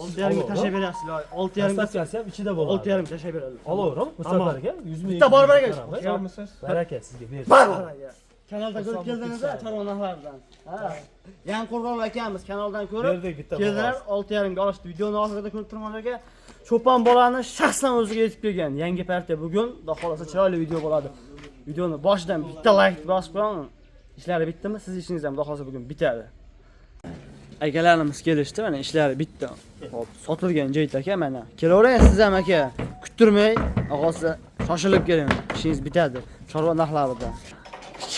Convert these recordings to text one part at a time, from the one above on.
6,5 tashab berasizlar. 6,5 Dastavkasi ham ichida bo'ladi. 6,5 tashab beradi. Olaveram, Mustafa aka, 100 ming. Bitta barbar aka. Baraka sizga ber. Barbar aka. Kanalda ko'rib keldingiz-a, chorvonalardan. Ha. Yan Qo'rg'on akamiz kanaldan ko'rib Berdik bitta keldilar, 6,5 ga olishdi. Videoni oxirida ko'rib turman aka. Cho'pon bolani shaxsan o'ziga yetib kelgan. Yangi partiya bugun, xudo xolasa chiroyli video bo'ladi. Videoni boshidan bitta like bosib qo'ying. Ishlari bitdimi? Siz ishingiz ham xudo xolasa bugun bitadi. Akalarimiz kelishdi, mana ishlari bitdi. Xo'p, sotilgan joyda aka mana. Kelavering siz ham aka. Kuttirmay, og'asi shoshilib keling. Ishingiz bitadi. Chorva narxlarida.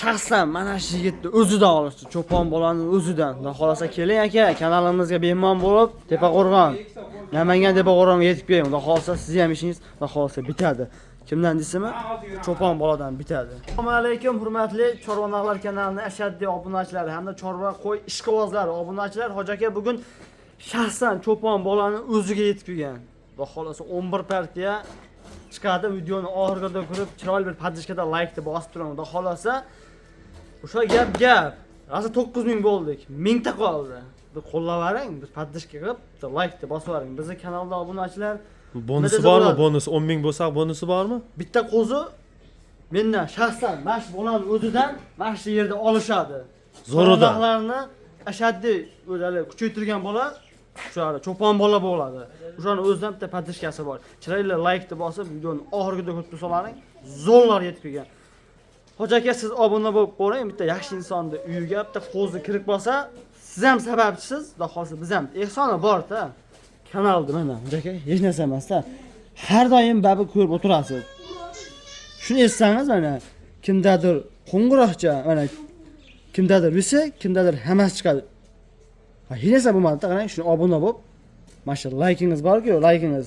Shaxsan mana shu yigitni o'zidan olishdi, cho'pon bolani o'zidan. Xudo xolasa keling aka, kanalimizga bemalol bo'lib, Tepaqo'rg'on, Namangan Tepaqo'rg'onga yetib keling. Xudo xolasa siz ham ishingiz xudo xolasa bitadi. Kimdan deysizmi? Cho'pon boladan bitadi. Assalomu alaykum, hurmatli Chorva narxlar kanalining ashaddiy obunachilari hamda chorva qo'y ishqibozlari, obunachilar. Hoji aka bugun shaxsan cho'pon bolani o'ziga yetib kelgan. Xudo xolasa 11 partiya chiqadi. Videoni oxiriga ko'rib, chiroyli bir podishkada like deb bosib turing. Xudo xolasa o'sha gap. Hozir 9000 bo'ldik. 1000 ta qoldi. Bir qo'llavering, bir podishka qilib, like deb bosib yuboring. Bizning kanalda obunachilar Bonusi bormi? Bonus 10 ming bo'lsa bonusi bormi? Bitta qo'zi mendan shaxsan mash bolani o'zidan mash yerda olishadi. Zo'rodalarni ashaddiy o'zali kuchaytirgan bola o'sha cho'pon bola bo'ladi. O'shani o'zidan bitta podishkasi bor. Chiroyli like deb bosib videoni oxiriga ko'rib tursalaring, zo'rlar yetib kelgan. Hoji aka siz obuna bo'lib qo'ying, bitta yaxshi insonni uyiga bitta qo'zi kirib bo'lsa, siz ham sababchisiz, xudo xolsa biz ham ehsoni bor-da. Kanalda mana, hoji aka, hech narsa emas-da. Har doim babi ko'rib o'tirasiz. Shuni essangiz mana kimdadir qo'ng'iroqcha, mana kimdadir desa, kimdadir hammasi chiqadi. Hech narsa bo'lmadi-da, qarang, shuni obuna bo'lib, mana shu like'ingiz bor-ku, like'ingiz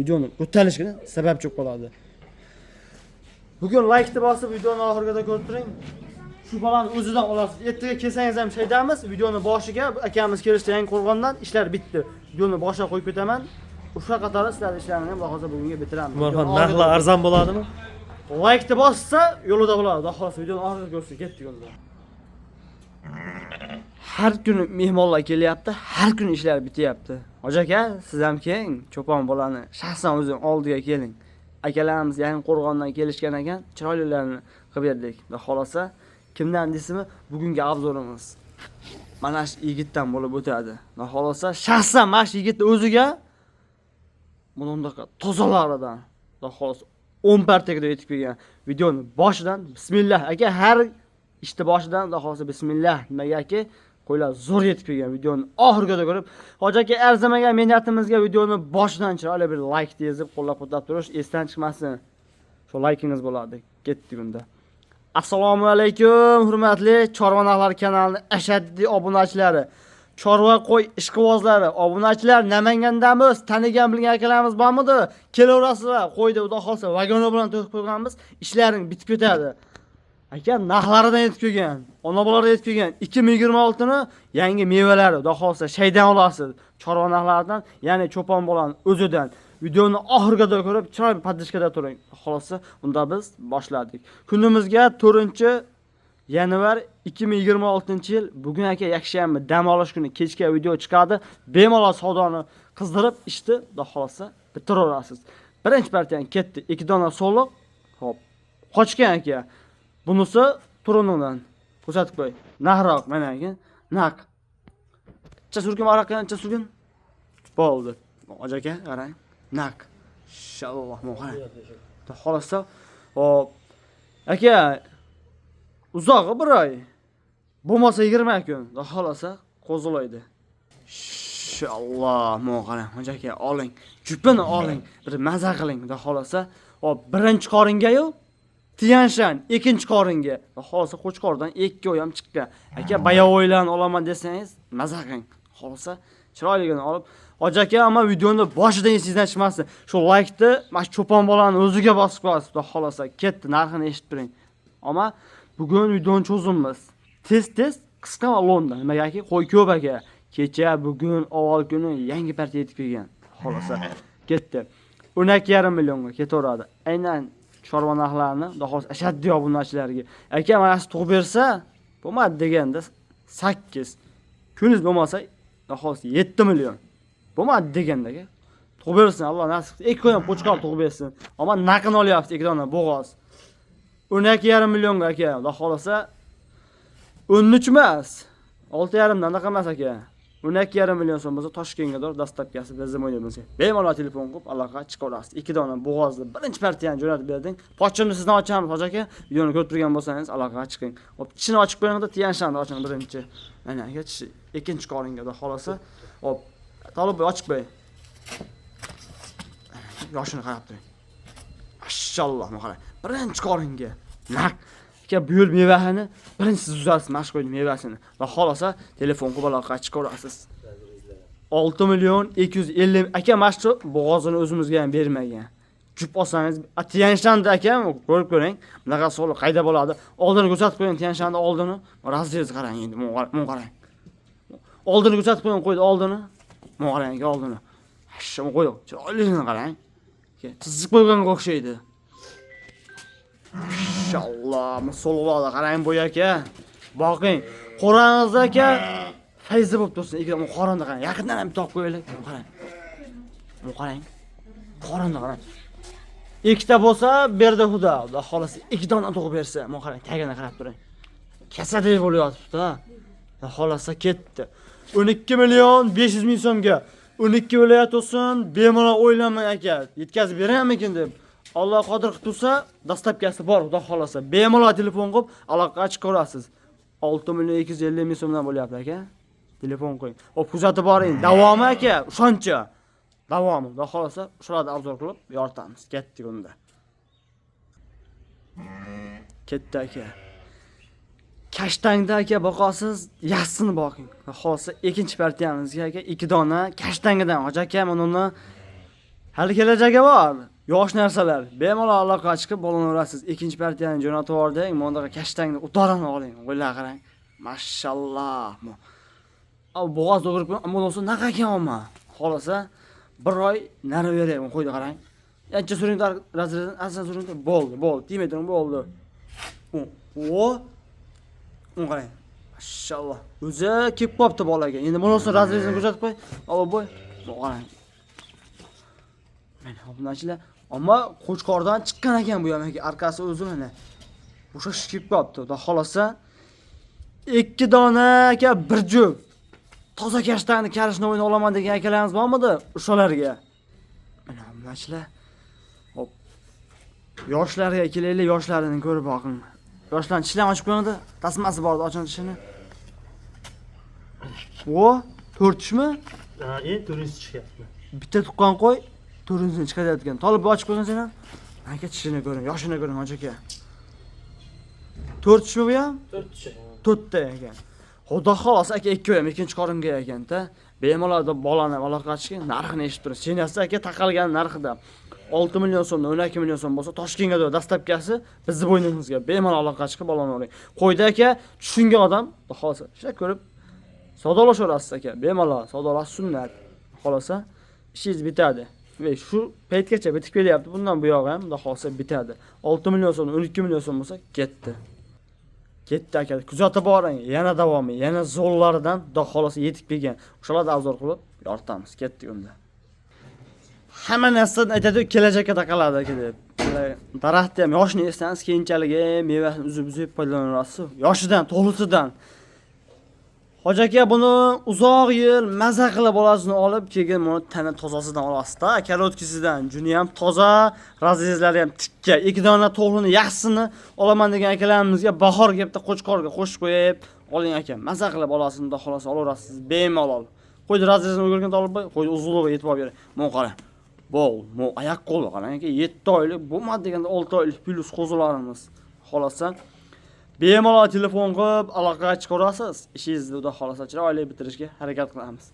videoni ko'tarishga sababchi bo'ladi. Bugun like deb bosib videoni oxiriga ko'rib turing. Shu bolani o'zidan olasiz. Ertaga kelsangiz ham shaydamiz, videoni boshiga akamiz kelishdi Yangi Qo'rg'ondan, ishlar bitdi. Videoni boshiga qo'yib ketaman. O'sha qatorda sizlar ishlarini ham hozir bugunga bitiramiz. Umarxon, narxlar arzon bo'ladimi? Like deb bossa yo'lida bo'ladi. Xudo xolasa videoni oxiriga ko'rsa ketdi yo'lda. Har kuni mehmonlar kelyapti, har kuni ishlar bityapti. Hoji aka, siz ham keling, cho'pon bolani shaxsan o'zing oldiga keling. Akalarimiz Yangi Qo'rg'ondan kelishgan ekan, chiroylilarni qilib berdik. Xudo xolasa kimdan deysizmi? Bugungi avzorimiz mana shu yigitdan bo'lib o'tadi. Xudo xolasa shaxsan mana shu yigitni o'ziga bundaqa tozalaridan xudo xolasa 10 partiyaga yetib kelgan. Videoni boshidan bismillah aka, har ishni boshidan xudo xolasa bismillah nimagaki qo'ylar zo'r yetib kelgan. Videoni oxiriga ko'rib, hoji aka arzimagan meniyatimizga videoni boshidan chiroyli bir like yozib qo'llab-quvvatlab turish esdan chiqmasin. Shu like'ingiz bo'ladi. Ketdik unda. Assalomu alaykum, hurmatli Chorva narxlar kanalining ashaddiy obunachilari, chorva qo'y ishqibozlari, obunachilar Namangandamiz, tanigan bilgan akalarimiz bormidi? Kelaverasizlar, qo'yda xudo xolsa vagoni bilan to'qib qo'yganmiz, ishlaring bitib ketadi. Aka narxlaridan yetib kelgan, ona bolalar yetib kelgan. 2026 ni yangi mevalari, xudo xolsa shaydan olasiz. Chorva narxlaridan, ya'ni cho'pon bolani o'zidan. Videoni oxiriga ko'rib, chiroyli podishkada turing. Xolasa, unda biz boshladik. Kunimizga 4-yanvar 2026-yil. Bugun aka yakshanba dam olish kuni kechga video chiqadi. Bemalol savdoni qizdirib, ishni xudo xolasa bitiraverasiz. Birinchi partiyani ketdi. 2 dona soliq. Xo'p. Qochgan aka. Bunisi turunidan ko'rsatib qo'y. Nahroq mana aka. Naq. Qancha surgun araqqa qancha surgun? Bo'ldi. Hoji aka, qarang. Naq. Inshaalloh muhayy. Xolasa, hop. Aka, uzog'i 1 oy. Bo'lmasa 20 kun. Xolasa, qo'zilaydi. Inshaalloh muhayy. Hoji aka, oling. Jupini oling. Bir maza qiling. Xolasa, hop, birinchi qoringa-yu Tiyanshan, ikkinchi qoringa. Xolasa Qo'chqordan 2 oy ham chiqqan. Aka, bayovoylarni olaman desangiz, maza qiling. Xolasa, chiroyligini olib Hoji aka, ammo videoni boshidan esingizdan chiqmasin. Shu like-ni mana cho'pon bolani o'ziga bosib qo'yasiz. Xudo xolasa ketdi, narxini eshitib turing. Ammo bugun videoni cho'zimiz. Tez qisqa va lo'nda. Nimagaki, qo'y ko'p aka. Kecha, bugun, avval kuni yangi partiya yetib kelgan. Xolasa ketdi. 12,5 millionga ketaveradi. Aynan chorva narxlarini xudo xolasa ashaddiy obunachilarga. Aka, mana shu tug'ib bersa, bo'lmadi deganda 8. Kuningiz bo'lmasa, xudo xolasa 7 million. Bo'lmadi deganda aka. Tug'ib bersin, Alloh nasib qilsa. 2 kun qo'chqor tug'ib bersin. Ammo naqini olyapti 2 dona bo'g'oz. 12,5 millionga aka. Xudo xolasa 13 emas. 6,5 dan anaqa emas aka. 12,5 million so'm bo'lsa Toshkentga doğru dastlabkasi bizim o'ynaymiz. Bemalol telefon qilib aloqa chiqarasiz. 2 dona bo'g'ozni birinchi partiyani jo'natib berding. Pochimni sizdan ochamiz, hoji aka. Videoni ko'rib turgan bo'lsangiz aloqaga chiqing. Hop, ichini ochib qo'yingda Tianshanni oching birinchi. Mana aka, ikkinchi qoringa xudo xolasa. Hop, Tolib ochib qo'ying. Yoshini qarab turing. Mashalloh, qarang. Birinchi qoringa. Naq. Aka bu yil mevasini birinchi uzasiz, mashqo'yni mevasini. Va xolasa telefon qilib aloqaga chiqarasiz. 6 million 250 aka mashqo bo'g'ozini o'zimizga ham bermagan. Jup olsangiz, Tianshanda aka, ko'rib ko'ring. Bunaqa soli qayda bo'ladi? Oldini ko'rsatib qo'ying Tianshanda oldini. Razrez qarang endi, mun qarang. Oldini ko'rsatib qo'ying, qo'ydi oldini. Mun qarang oldini. Hashim qo'y. Chiroyligini qarang. Tizib qo'yganga o'xshaydi. Inshaalloh, musollarda qarang bu aka. Boqing, qo'rang'iz aka fayzi bo'lib tursin. Ikki qo'randa qarang. Yaqindan ham topib qo'yaylik. Qarang. Bu qarang. Qo'randa qarang. Ikkita bo'lsa, berdi xudo. Xudo xolasa 2 dona tug'ib bersa, men qarang, tagini qarab turing. Kasadek bo'lyapti-da. Xudo xolasa ketdi. 12 million 500 ming so'mga 12 viloyat olsin, bemalol o'ylamang aka. Yetkazib beramikin deb. Alloh qodir qilib tursa, dastlabkasi bor, xudo xolasa. Bemalol telefon qilib aloqaga chiqarasiz. 6 million 250 ming so'mdan bo'lyapti aka. Telefon qo'ying. Hop, kuzatib boring. Davomi aka, ishonchi. Davomi, xudo xolasa, shularni arzor qilib yoritamiz. Ketdik unda. Ketdi aka. Kashtangda aka boqasiz, yaxsini boqing. Xolsa ikkinchi partiyamizga aka 2 dona kashtangidan hoji aka men uni hali kelajagi bor. Yosh narsalar. Bemalol aloqaga chiqib bo'lanaverasiz. Ikkinchi partiyani jo'natib yubording, mendaqa kashtangni utorini oling. Qo'ylar qarang. Mashalloh. Ab bo'g'oz o'g'irib, ammo bo'lsa naqa ekanman. Xolasa 1 oy nari berayman, qo'ydi qarang. Yancha suring razredan, aslan suring bo'ldi. Timetr bo'ldi. O qarang. Mashalloh. O'zi kelib qopti bolaga. Endi bunisi razrezini ko'rsatib qo'y. Alo boy. Qarang. Mana bunachilar, ammo qo'chqordan chiqqan ekan bu ham aka, arkasi o'zi mana. O'sha kelib qopti. Xudo xolasa 2 dona aka bir jup. Toza kashtani karishni o'yna olaman degan akalarimiz bormidi? O'shalarga. Mana bunachilar. Hop. Yoshlarga kelaylik, yoshlarini ko'rib boqing. Yoshlarni tishlarni ochib qo'yadi, tasmasi bor edi, oching tishini. O, 4 tishmi? Ha, endi 4 chiqyapti. Bitta tuqqan qo'y, 4-sini chiqarayotgan. Tolib ochib qo'ygan sen ham. Aka tishini ko'ring, yoshini ko'ring hoji aka. 4 tishmi bu ham? 4 tish. 4 ta ekan. Xudo xolos aka 2 ham ikkinchi qoringa ekan-da. Bemalol bolani aloqaga chiqing, narxini eshitib turasiz. Senasi aka taqalgan narxida 6 million so'mdan 12 million so'm bo'lsa, Toshkentga da dastlabkasi bizni bo'ynimizga bemalol aloqaga chiqib olavering. Qo'ydi aka, tushungan odam, xohlasa, ishla ko'rib savdolashaverasiz aka. Bemalol savdolash sunnat. Xohlasa, ishingiz bitadi. Va shu paytgacha bitib kelyapti. Bundan bu yoq ham, xohlasa bitadi. 6 million so'm, 12 million so'm bo'lsa, ketdi. Ketdi aka. Kuzatib boring. Yana davomi, yana zo'llaridan xohlasa yetib kelgan. O'shalarni arzor qilib yoritamiz. Ketdik unda. Hamma narsadan aytadi, kelajakka taqaladi aka deb. Daraxtni ham yoshni esangiz, keyinchalik mevasini uzib foydalanasiz. Yoshidan, to'g'risidan. Hoji aka buni uzoq yil maza qilib bolasini olib, keyin buni tana tozasidan olasiz-da, kalotkisidan. Juni ham toza, razrezlari ham tikka. 2 dona to'g'rini yaxsini olaman degan akalarimizga bahor kelibdi, qo'chqorga qo'shib qo'yib, oling aka. Maza qilib olasini da xolos olaverasiz, bemalol. Qo'ydi razrezini o'rgangan olib, qo'ydi uzunligiga yetib olib bering. Men qarang. Bol, mo oyoq qo'li qarang aka, 7 oylik, bo'lmadi deganda 6 oylik plus qo'zlarimiz. Xolasa bemalol telefon qilib aloqaga chiqarasiz. Ishingizni xudo xolasa chiroyli bitirishga harakat qilamiz.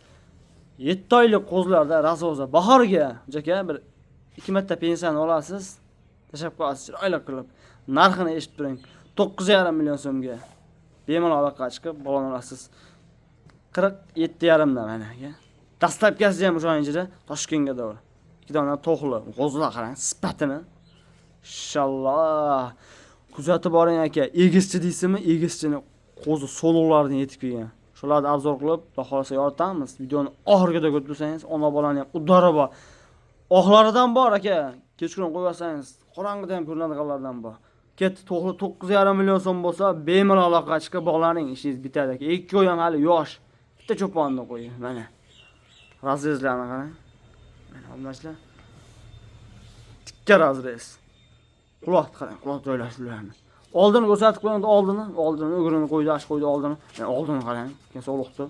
7 oylik qo'zlarda razoza bahorga aka bir 2 marta pensiyani olasiz. Tashab qo'yasiz chiroyli qilib. Narxini eshitib turing. 9,5 million so'mga. Bemalol aloqaga chiqib olasiz. 47,5 dan mana aka. Dastlabkasi ham o'shaning Toshkentga doğru. 2 dona to'xli, qo'zlar qarang, sifatini. Inshaalloh. Kuzatib boring aka. Egizchi deysizmi? Egischini qo'zi soluqlardan yetib kelgan. Shularni obzor qilib, xudo xolasa yoritamiz. Videoni oxirigacha ko'rsangiz, ona bolani ham udari bor. Oxlaridan bor aka. Kechqurun qo'yarsangiz, qorong'ida ham ko'rinadiganlardan bor. Ketdi 9,5 million so'm bo'lsa, bemalol aloqa chiqib bog'laring, ishingiz bitadi aka. 2 oy ham hali yosh. Bitta cho'ponni qo'ying, mana. Razrezlarni qarang. Mana olmashlar. Tikka razrez. Quloq qarang, quloq joylashtirganlar. Oldini ko'rsatib qo'ying, oldini o'girini qo'ydi, ash qo'ydi oldini. Mana oldini qarang, keyin sog'liqdi.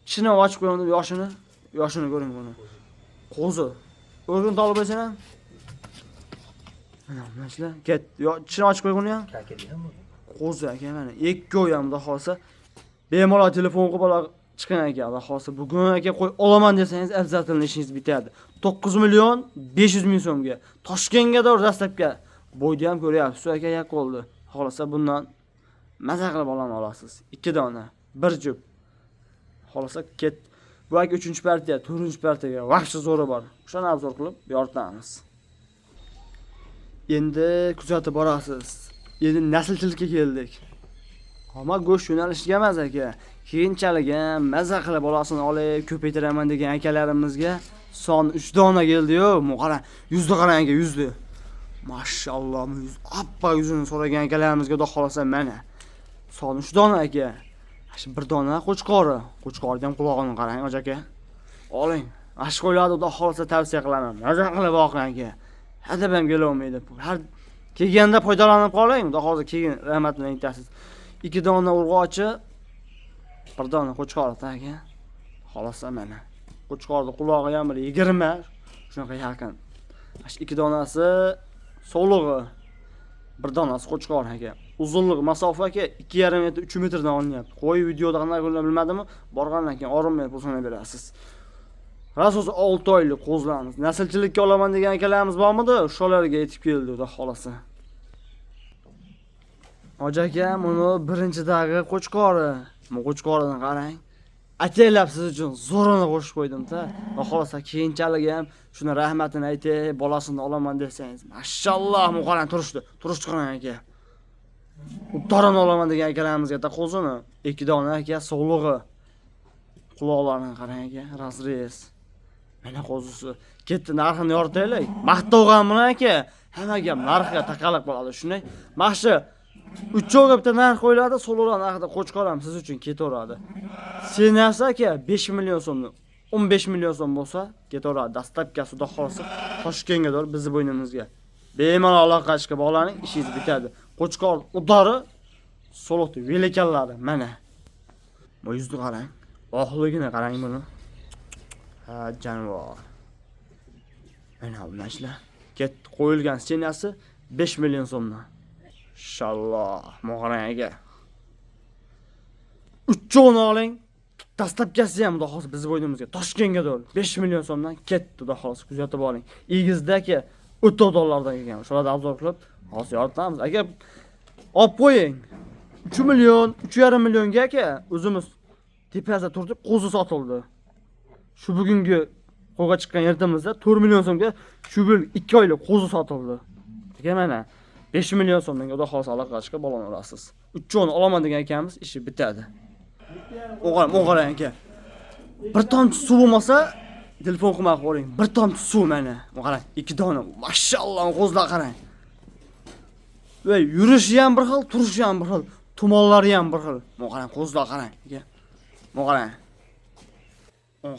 Ichini ochib qo'ying, yoshini ko'ring buni. Qo'zi. O'g'rini olib bo'lsa ham. Mana mashlar, ket. Ichini ochib qo'ying ham. Qo'zi aka mana 2 oy ham xudo xolsa bemalol telefon qilib chiqing aka, xudo xolsa bugun aka qo'y olaman desangiz, afzaldan ishingiz bitadi. 9 million 500 ming so'mga. Toshkentga dor dastlabga. Bo'yni ham ko'ryapsiz, aka yak oldi. Xolasa bundan maza qilib olasiz. 2 dona, 1 jup. Xolasa ket. Bu aka 3-partiya, 4-partiyaga vaqti zo'ri bor. O'shani obzor qilib yoritamiz. Endi kuzatib borasiz. Endi naslchilikka keldik. Ammo go'sht yo'nalishiga emas aka. Keyinchalik ham maza qilib bolasini olib ko'paytiraman degan akalarimizga son 3 dona keldi-yu. Qarang, 100 qarang aka, 100. Mashalloh, oppa yuzini so'ragan akalarimizga xudo xolasa mana. Son 3 dona aka. Shu 1 dona qo'chqori. Qo'chqorni ham qulog'ini qarang, aka. Oling. Ash qo'ylarni xudo xolasa tavsiya qilaman. Maza qilib boqing aka. Hadab ham kelolmaydi. Har kelganda foydalanib qoling. Xudo xolasa keyin rahmat bilan aytasiz. 2 dona urg'ochi, 1 dona qo'chqor aka. Xolasa mana. Qo'chqorning qulog'i ham 20. Shunaqa yaqin. Shu 2 donasi so'lig'i, 1 donasi qo'chqor aka. Uzunlik masofa aka 2,5 metr, 3 metrdan olinyapti. Qo'y videoda qanday ko'rinadi bilmadimmi? Borgandan keyin orinmay pulini berasiz. Rasos 6 oylik qo'zlarimiz. Naslchilikka olaman degan akalarimiz bormidi? O'shalarga yetib keldi, xudo xolasa. Aka, buni birinchidagi qo'chqori. Bu qo'chqorini qarang. Ataylab siz uchun zo'rini qo'shib qo'ydim-da. Va xolasa keyinchalik ham shuni rahmatini aytay, bolasini olaman desangiz. Mashalloh, qarang turishdi. Turishdi qarang aka. Uttarini olaman degan akalarimizga qo'zini 2 dona aka sog'lig'i. Quloqlarini qarang aka, razrez. Mana qo'zisi. Ketdi, narxini yoritaylik. Maqtovgan bilan aka, hammaga narxga taqalib qoladi. Shunday. Maxshi 3 oyga bitta narx qo'yiladi, so'llar narxida qo'chqor ham siz uchun ketaveradi. Senasi aka 5 million so'mni, 15 million so'm bo'lsa, ketaveradi. Dastlabkasi xudo xolasa Toshkentga dor bizni bo'ynimizga. Bemalol aloqa chiqib bog'laning, ishingiz bitadi. Qo'chqor udari, so'liqdi, velekallari mana. Bu yuzni qarang. Oxligini qarang buni. Ha, jonivor. Mana bunashlar. Ketdi, qo'yilgan senasi 5 million so'mdan. Inshaalloh, mo'g'arang aka. 3 o'ni oling. Dastlabkasi ham xudo xolasa bizni bo'ynimizga Toshkentga dor 5 million so'mdan ketdi, xudo xolasa kuzatib oling. Egizdagi $30 kelgan. Shularni obzor qilib, hozir yoritamiz. Aka, olib qo'ying. 3 million, 3,5 millionga aka, o'zimiz tepasida turdik, qo'zi sotildi. Shu bugungi qo'yga chiqqan ertamizda 4 million so'mga shu yil 2 oylik qo'zi sotildi. Aka mana 5 million so'mdan xudo xolasa aloqa chiqib olasiz. 3 o'ni olaman degan akamiz ishi bitadi. O'g'arang aka. Bir tomchi suv bo'lmasa, telefon qilmay qo'ying. Bir tomchi suv mana. Qarang, 2 dona. Mashalloh, qo'zlar qarang. Va yurishi ham bir xil, turishi ham bir xil, tumonlari ham bir xil. Qarang, qo'zlar qarang aka. Qarang.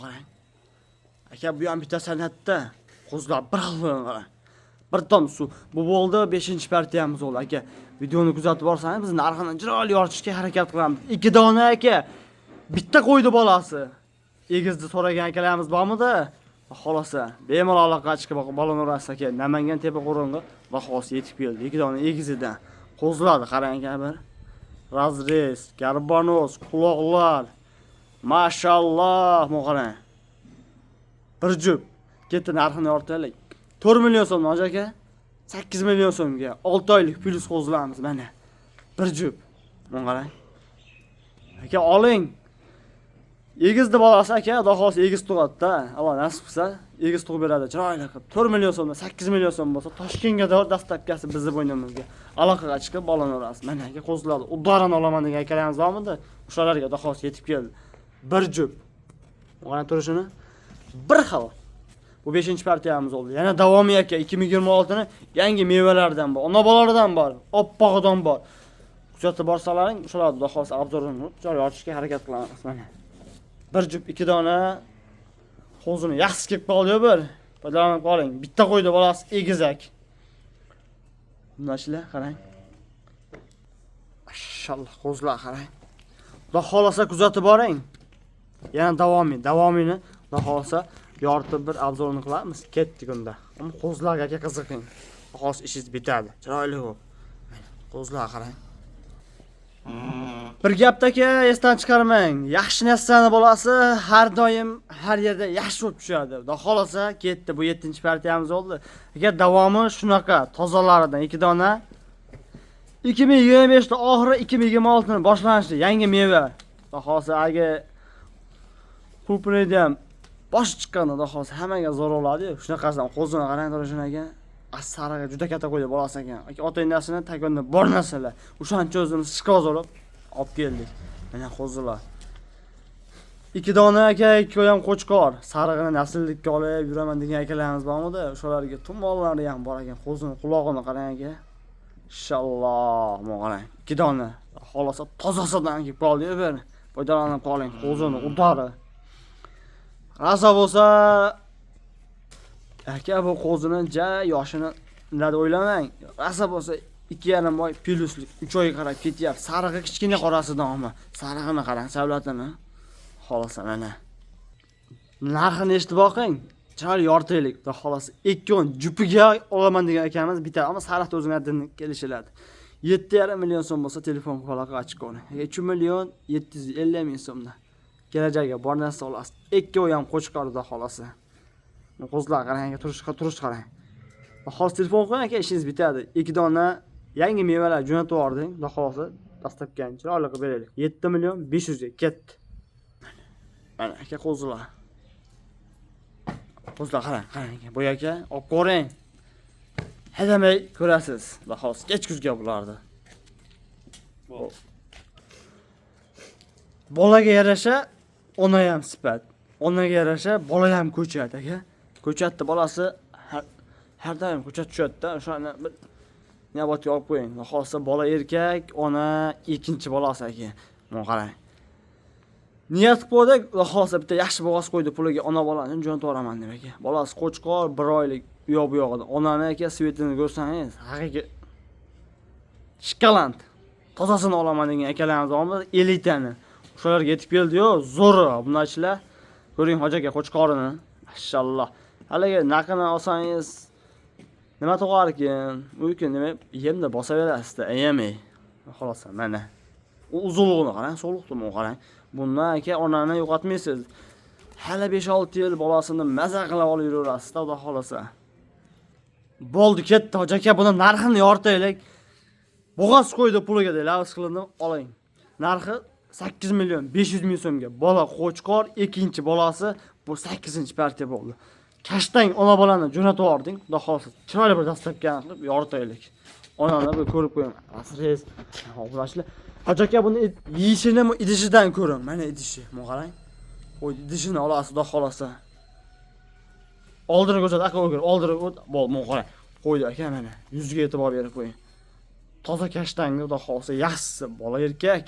Qarang. Aka, bu ham bitta san'atda. Qo'zlar bir xil qarang. Bir tom suv. Bu bo'ldi 5-partiyamiz bo'ldi aka. Videoni kuzatib borsangiz biz narxini chiroyli yoritishga harakat qilamiz. 2 dona aka. Bitta qo'ydi bolasi. Egizni so'ragan akalarimiz bormidi? Xolasa, bemalol aloqa chiqib bolanorasiz aka. Namangan tepa qo'ronga va xos yetib keldi. 2 dona egizidan. Qo'zladi qarang aka bir. Razrez, garbonoz, quloqlar. Mashalloh, qarang. Bir jup. Ketdi, narxini yoritaylik. 4 million so'm aka. 8 million so'mga 6 oylik plus qo'zlamiz mana. Bir jup. Qarang. Aka oling. Egizni bolasi aka, xudo xolsa egiz tug'adi-da. Alloh nasib qilsa, egiz tug'ib beradi. Chiroyli qilib 4 million so'mdan 8 million so'm bo'lsa, Toshkentga dastlabkasi bizni bo'ynimizga aloqaga chiqib bolani urasiz. Mana aka qo'zladi. Udarini olaman degan akalarimiz bormidi? O'shalarga xudo xolsa yetib keldi. Bir jup. Mana turishini bir xil. Bu 5-partiyamiz oldu. Yana davomi aka 2026 ni yangi mevalardan bor, ona bolalaridan bor, oppog'idan bor. Kuzatib borsalaring, o'shalarni xudo xolsa obzorini joy ochishga harakat qilamiz mana. Bir jup 2 dona qo'zini yaxshi kelib qoldi bir. Foydalanib qoling. Bitta qo'ydi bolasi egizak. Bunashlar qarang. Mashallah qo'zlar qarang. Xudo xolasa kuzatib boring. Yana davomini xudo xolasa yoritib bir obzorini qilamiz. Ketdik unda. Ammo qo'zlarga qiziqing. Xos ishingiz bitadi. Chiroyli bu. Qo'zlar qarang. Bir gapdagi esdan chiqarmang. Yaxshi narsani bolasi har doim har yerda yaxshi bo'lib tushadi. Xudo xolasa ketdi. Bu 7-partiyamiz oldi. Agar davomi shunaqa tozalaridan 2 dona 2025 da oxiri 2026 ni boshlanishi yangi meva. Xudo xolasa agar Kupnedam bosh chiqqanda xudo xolsa hammaga zo'r bo'ladi-yu. Shunaqasidan qo'zini qarang turishini aka. Asaraga juda katta qo'ydi bolasi ekan. Aka ota-onasini takonda bor narsalar. O'shancha o'zimiz shikoz olib keldik. Mana qo'zilar. 2 dona aka, 2 ham qo'chqor. Sarig'ini nasllikka olib yuraman degan akalarimiz bormidi? O'shalarga tumonlari ham bor ekan. Qo'zini qulog'ini qarang aka. Inshaalloh, qarang. 2 dona. Xolasa tozasidan kelib qoldi-yu bir. Foydalanib qoling. Qo'zini udari. Rasa bo'lsa aka bu qo'zini yoshini nima deb o'ylamang. Rasa bo'lsa 2,5 oy plyuslik 3 oyga qarab ketyapti. Sarig'i kichkina qorasidan ammo sarig'ini qarang, savlatini. Xolasa mana. Narxini eshitib boqing. Chiroyli yoritaylik. Xudo xolasa 2 jupiga olaman degan akamiz bitar, ammo sariqda o'zini adini kelishiladi. 7,5 million so'm bo'lsa telefon aloqa ochib qo'ying. 3 million 750 ming so'mdan. Kelajagiga bor narsa olasiz. 2 ham qo'chqorda xolasa. Qo'zlar qarang, turish qarang. Xolos telefon qo'ying aka, ishingiz bitadi. 2 dona yangi mevalar jo'natib yubording. Xudo xolasa dastlabki chiroyli qilib beraylik. 7 million 500 ga ketdi. Mana aka qo'zlar. Qo'zlar qarang aka. Bu aka olib ko'ring. Hadamay ko'rasiz. Xudo xolasa kechkuzga bulardi. Bolaga yarasha ona ham sifat. Onaga yarasha bola ham ko'chat aka. Ko'chatni bolasi har doim ko'chat tushadi-da. O'shani bir navbatga olib qo'ying. Xolsa bola erkak, ona ikkinchi bolasi aka. Mana qarang. Niyat qildik, xolsa bitta yaxshi bo'g'oz qo'ydi puliga ona bolani jo'natib yuboraman deb aka. Bolasi qo'chqor 1 oylik u yoq bu yoqida. Onani aka svetini ko'rsangiz, haqiqiy shikolant. Tozasini olaman degan akalarimiz bormi? Elitani. O'shalarga yetib keldi-yu, zo'r bunachilar. Ko'ring hojaga qo'chqorini. Mashallah. Haliga naqini olsangiz nima tug'ar ekan? Mumkin nima yemda bosaverasiz-da, yemay. Xolos mana. U uzunligini qarang, so'liqni qarang. Bundan aka onani yo'qotmaysiz. Hali 5-6 yil bolasini maza qilib olib yuraverasiz-da, xudo xolasa. Bo'ldi, ketdi hojaka, buni narxini yoritaylik. Bo'g'oz qo'ydi puliga deb lavz qilindi, oling. Narxi 8 million 500 ming so'mga. Bola qo'chqor, ikkinchi bolasi bu 8-partiya bo'ldi. Kashtang ona bolani jo'natib yubording, xudo xolasa. Chiroyli bir dastlabki qilib yoritaylik. Onani bir ko'rib qo'ying. Asriz. O'g'lashlar. Hojaka buni yeyishini idishidan ko'ring. Mana idishi, mana qarang. Qo'y idishini olasiz, xudo xolasa. Oldini ko'rsat, aka o'gir, oldini bo'l, mana qarang. Qo'ydi aka mana. Yuziga e'tibor berib qo'ying. Toza kashtangni xudo xolasa yaxshisi bola erkak.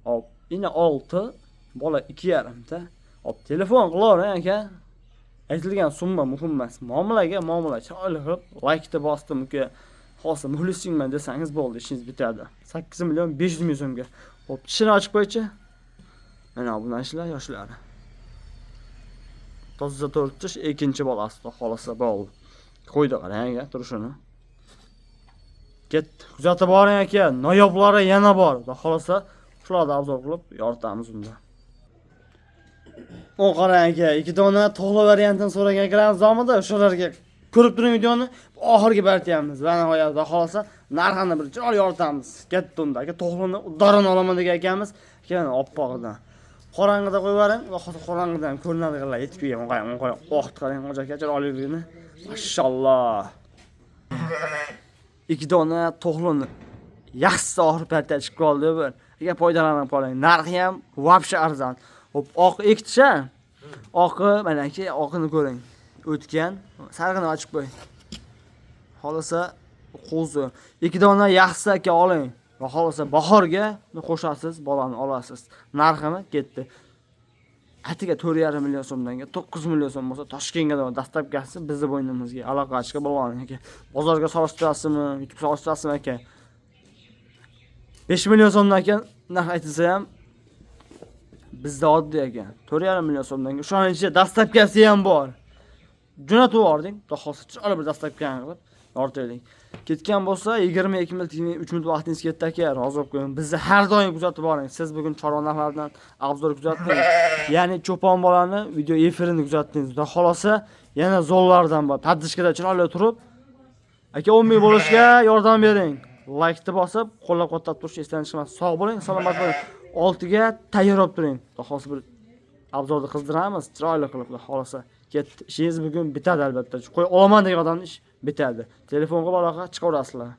Hop, ina 6, bola 2,5 ta. Hop, telefon qilavering aka. Aytilgan summa muhim emas. Muomala chiroyli qilib like-ni bosdim uka. Xolsa muxlisingman desangiz bo'ldi, ishingiz bitadi. 8 million 500 ming so'mga. Hop, tishini ochib qo'ychi. Mana bu narsalar yoshlari. Toza 4 tish, ikkinchi bolasi, xolasa bo'ldi. Qo'ydi qarang aka, turishini. Ketdi. Kuzatib boring aka, noyoblari yana bor. Xolasa shularni obzor qilib yoritamiz unda. O qarang aka, 2 dona tog'li variantini so'ragan akalarimiz bormidi? O'shalarga ko'rib turing videoni. Oxirgi partiyamiz va nihoyatda xolasa narxini bir chiroyli yoritamiz. Ketdi unda aka, tog'lini udarini olaman degan akamiz, keyin oppog'idan. qorong'ida qo'yib yuboring va qorong'idan ko'rinadiganlar yetib kelgan qo'ying vaqt qarang aka chiroyligini mashalloh. 2 dona to'g'lini yaxshi oxir paytda chiqib qoldi bu. Aka foydalanib qoling. Narxi ham вообще arzon. Hop, oq ektisha. Oqi mana aka, oqini ko'ring. O'tgan, sarig'ini ochib qo'y. Xolasa qo'zi. 2 dona yaxshi aka oling. Va xolasa bahorga qo'shasiz, bolani olasiz. Narximi ketdi. Atiga 4,5 million so'mdan 9 million so'm bo'lsa, Toshkentga dastlabkasi bizning bo'ynimizga aloqa qilishga bo'lgan aka. Bozorga solishtirasizmi, YouTube solishtirasizmi aka? 5 million so'mdan ekan narx aytilsa ham bizda oddiy ekan. 4,5 million so'mdan o'shaning ichida dastlabkasi ham bor. Jo'natib yubording, xohsa chiroyli bir dastlabkani qilib yortaylik. Ketgan bo'lsa 22 minut, 3 minut vaqtingiz ketdi aka, rozi bo'lib qo'ying. Bizni har doim kuzatib boring. Siz bugun chorva narxlaridan obzor kuzatdingiz. Ya'ni cho'pon bolani video efirini kuzatdingiz. Xudo xolosa yana zollardan bor. Paddishkada chiroyli turib, aka 10 ming bo'lishga yordam bering. Like bosib, qo'llab-quvvatlab turish esdan chiqmas. Sog' bo'ling, salomat bo'ling. 6 ga tayyor bo'lib turing. Xudo xolosa bir obzorda qizdiramiz, chiroyli qilib, xudo xolosa. Ketdi. Ishingiz bugun bitadi albatta. Qo'y olaman degan odamning ish bitadi. Telefonga aloqa chiqaverasizlar.